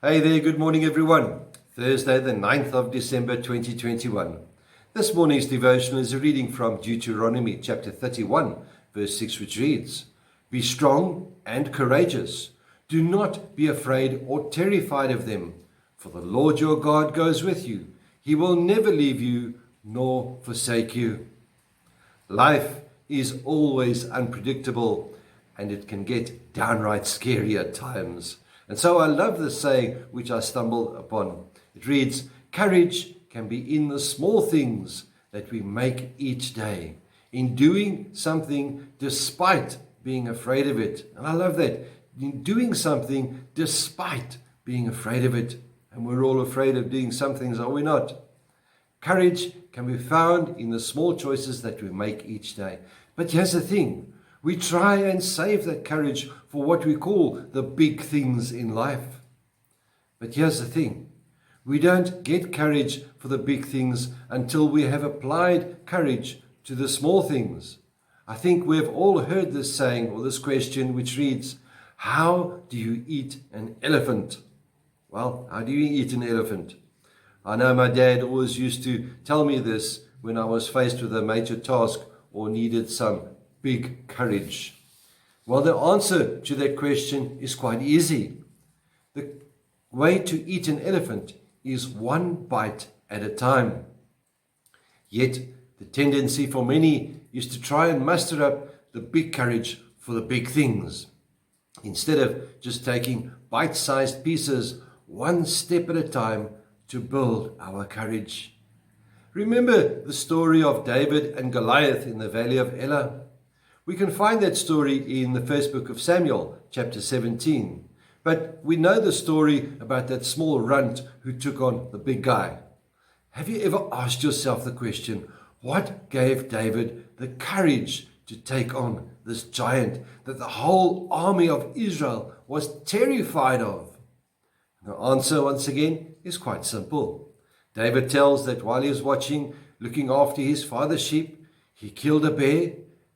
Hey there, good morning everyone. Thursday the 9th of December 2021. This morning's devotion is a reading from Deuteronomy chapter 31 verse 6, which reads, "Be strong and courageous. Do not be afraid or terrified of them, for the Lord your God goes with you. He will never leave you nor forsake you." Life is always unpredictable and it can get downright scary at times. And so I love this saying which I stumbled upon. It reads, "Courage can be in the small things that we make each day, in doing something despite being afraid of it." And I love that. In doing something despite being afraid of it. And we're all afraid of doing some things, are we not? Courage can be found in the small choices that we make each day. But here's the thing. We try and save that courage for what we call the big things in life. But here's the thing. We don't get courage for the big things until we have applied courage to the small things. I think we've all heard this saying or this question which reads, "How do you eat an elephant?" Well, how do you eat an elephant? I know my dad always used to tell me this when I was faced with a major task or needed some big courage. Well, the answer to that question is quite easy. The way to eat an elephant is one bite at a time. Yet, the tendency for many is to try and muster up the big courage for the big things, instead of just taking bite-sized pieces one step at a time to build our courage. Remember the story of David and Goliath in the valley of Elah? We can find that story in the first book of Samuel, chapter 17. But we know the story about that small runt who took on the big guy. Have you ever asked yourself the question, what gave David the courage to take on this giant that the whole army of Israel was terrified of? The answer, once again, is quite simple. David tells that while he was watching, looking after his father's sheep, he killed a bear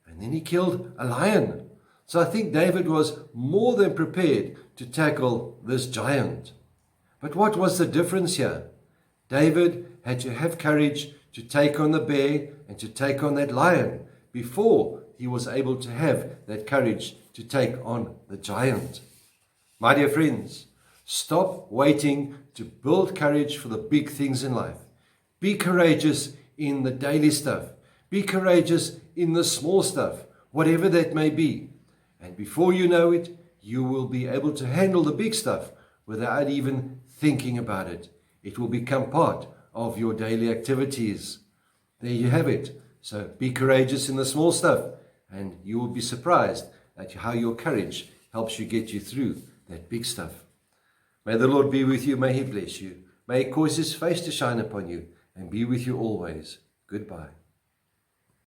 and then he killed a lion. So I think David was more than prepared to tackle this giant. But what was the difference here? David had to have courage to take on the bear and to take on that lion before he was able to have that courage to take on the giant. My dear friends, stop waiting to build courage for the big things in life. Be courageous in the daily stuff. Be courageous in the small stuff, whatever that may be. And before you know it, you will be able to handle the big stuff without even thinking about it. It will become part of your daily activities. There you have it. So be courageous in the small stuff, and you will be surprised at how your courage helps you get you through that big stuff. May the Lord be with you. May He bless you. May He cause His face to shine upon you and be with you always. Goodbye.